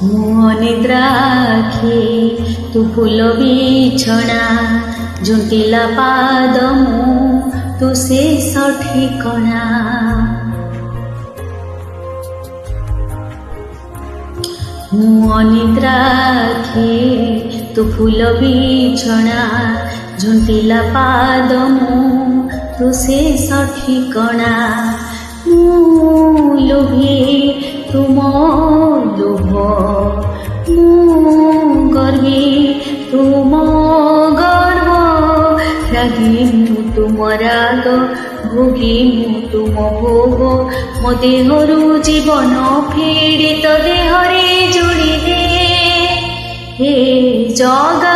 ମୁଁ ଅନିଦ୍ରା ଆଖି ତୁ ଫୁଲ ବିଛଣା, ଝୁଣ୍ଟିଲା ପାଦ ମୁଁ ତୁ ଶେଷ ଠିକଣା। ମୁଁ ଅନିଦ୍ରା ଆଖି ତୁ ଫୁଲ ବିଛଣା, ଝୁଣ୍ଟିଲା ପାଦ ମୁଁ ତୁ ଶେଷ ଠିକଣା। ମୁଁ ଲୋଭୀ ତୁମ ଲୋଭ, ମୁଁ ଗର୍ବି ତୁମ ଗର୍ବ, ରାଗି ମୁଁ ତୁମ ରାଗ, ଭୋଗୀ ମୁଁ ତୁମ ଭୋଗ। ମୋ ଦେହରୁ ଜୀବନ ପୀଡ଼ିତ ଦେହରେ ଯୋଡ଼ିଦେ, ହେ ଜଗା